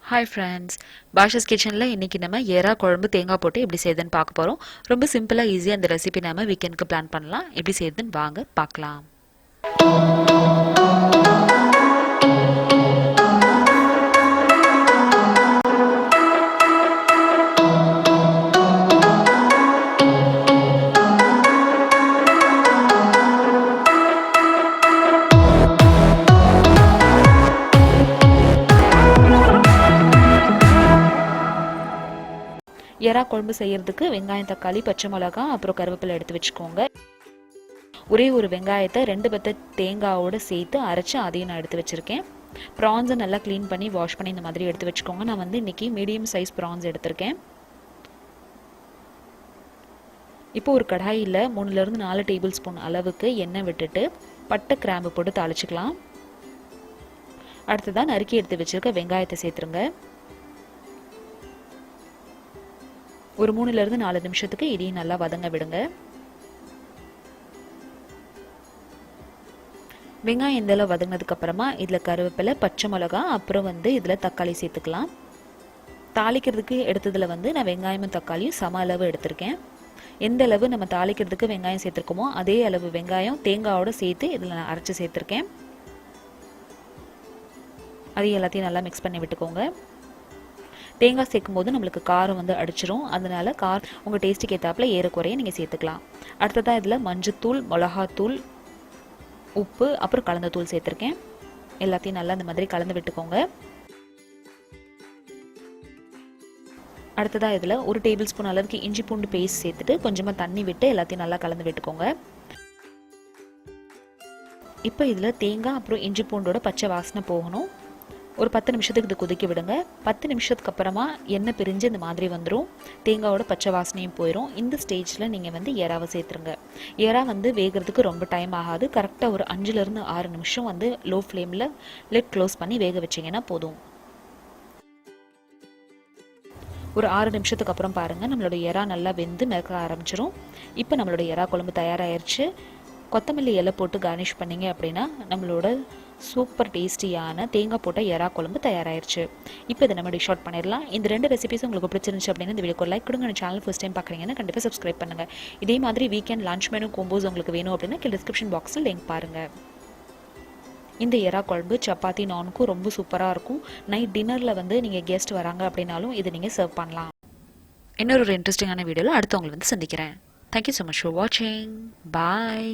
Hi friends, Basha's கிச்சனில் இன்றைக்கி நம்ம எறா குழம்பு தேங்காய் போட்டு எப்படி செய்யுதுன்னு பார்க்க போகிறோம். ரொம்ப சிம்பிளாக ஈஸியாக அந்த ரெசிபி நம்ம வீக்கெண்டுக்கு பிளான் பண்ணலாம். எப்படி செய்யுதுன்னு வாங்க பார்க்கலாம். எறா குழம்பு செய்கிறதுக்கு வெங்காயம், தக்காளி, பச்சை மிளகா, அப்புறம் கருவேப்பிலை எடுத்து வச்சுக்கோங்க. ஒரே ஒரு வெங்காயத்தை 2 பத்த தேங்காயோடு சேர்த்து அரைச்சி அதையும் நான் எடுத்து வச்சுருக்கேன். ப்ரான்ஸை நல்லா க்ளீன் பண்ணி வாஷ் பண்ணி இந்த மாதிரி எடுத்து வச்சுக்கோங்க. நான் வந்து இன்றைக்கி மீடியம் சைஸ் ப்ரான்ஸ் எடுத்திருக்கேன். இப்போ ஒரு கடாயில் 3லேருந்து 4 டேபிள் ஸ்பூன் அளவுக்கு எண்ணெய் விட்டுட்டு பட்டை, கிராம்பு போட்டு தாளிச்சிக்கலாம். அடுத்ததான் நறுக்கி எடுத்து வச்சுருக்க வெங்காயத்தை சேர்த்துருங்க. ஒரு 3லேருந்து 4 நிமிஷத்துக்கு இதையும் நல்லா வதங்க விடுங்க. வெங்காயம் இந்த அளவு வதங்கினதுக்கு அப்புறமா இதில் கருவேப்பிலை, பச்சை மிளகா, அப்புறம் வந்து இதில் தக்காளி சேர்த்துக்கலாம். தாளிக்கிறதுக்கு எடுத்ததில் வந்து நான் வெங்காயமும் தக்காளியும் சம அளவு எடுத்திருக்கேன். எந்த அளவு நம்ம தாளிக்கிறதுக்கு வெங்காயம் சேர்த்துருக்கோமோ அதே அளவு வெங்காயம் தேங்காயோடு சேர்த்து இதில் நான் அரைச்சி சேர்த்துருக்கேன். அதையும் எல்லாத்தையும் நல்லா மிக்ஸ் பண்ணி விட்டுக்கோங்க. தேங்காய் சேர்க்கும் போது நம்மளுக்கு காரம் வந்து அடிச்சிரும். அதனால உங்கள் டேஸ்ட்டுக்கு ஏற்றாப்புல ஏறக்குறைய நீங்கள் சேர்த்துக்கலாம். அடுத்ததாக இதில் மஞ்சத்தூள், மிளகாத்தூள், உப்பு, அப்புறம் கலந்த தூள் சேர்த்துருக்கேன். எல்லாத்தையும் நல்லா இந்த மாதிரி கலந்து விட்டுக்கோங்க. அடுத்ததாக இதில் 1 டேபிள் ஸ்பூன் அளவுக்கு இஞ்சி பூண்டு பேஸ்ட் சேர்த்துட்டு கொஞ்சமாக தண்ணி விட்டு எல்லாத்தையும் நல்லா கலந்து விட்டுக்கோங்க. இப்போ இதில் தேங்காய் அப்புறம் இஞ்சி பூண்டோட பச்சை வாசனை போகணும். ஒரு 10 நிமிஷத்துக்கு இது கொதிக்க விடுங்க. 10 நிமிஷத்துக்கு அப்புறமா எண்ணெய் பிரிஞ்சு இந்த மாதிரி வந்துடும். தேங்காயோட பச்சை வாசனையும் போயிடும். இந்த ஸ்டேஜில் நீங்கள் வந்து எறாவை சேர்த்துருங்க. எறா வந்து வேகிறதுக்கு ரொம்ப டைம் ஆகாது. கரெக்டாக ஒரு 5லேருந்து 6 நிமிஷம் வந்து லோ ஃப்ளேமில் லிட் க்ளோஸ் பண்ணி வேக வச்சிங்கன்னா போதும். ஒரு 6 நிமிஷத்துக்கு அப்புறம் பாருங்கள், நம்மளோட எறா நல்லா வெந்து மிதக்க ஆரம்பிச்சிடும். இப்போ நம்மளோட எறா குழம்பு தயாராகிடுச்சு. கொத்தமல்லி இலை போட்டு கார்னிஷ் பண்ணிங்க அப்படின்னா நம்மளோட சூப்பர் டேஸ்டியான தேங்காய் போட்ட எறா குழம்பு தயாராகிடுச்சு. இப்போ இதை நம்ம டிஷ் அவுட் பண்ணிடலாம். இந்த 2 ரெசிபிஸ் உங்களுக்கு பிடிச்சிருந்துச்சு அப்படின்னா இந்த வீடியோக்கு லைக் கொடுங்க. சேனல் ஃபர்ஸ்ட் டைம் பார்க்குறீங்கன்னா கண்டிப்பாக சப்ஸ்கிரைப் பண்ணுங்கள். இதே மாதிரி வீக்கெண்ட் லஞ்ச் மெனு கோம்போஸ் உங்களுக்கு வேணும் அப்படின்னா டிஸ்கிரிப்ஷன் பாக்ஸில் லிங்க் பாருங்கள். இந்த எறா குழம்பு சப்பாத்தி, நானுக்கும் ரொம்ப சூப்பராக இருக்கும். நைட் டின்னரில் வந்து நீங்கள் கெஸ்ட் வராங்க அப்படின்னாலும் இதை நீங்கள் சர்வ் பண்ணலாம். இன்னொரு இன்ட்ரெஸ்டிங்கான வீடியோவில் அடுத்து உங்களை வந்து சந்திக்கிறேன். தேங்க்யூ ஸோ மச் ஃபார் வாட்சிங். பாய்.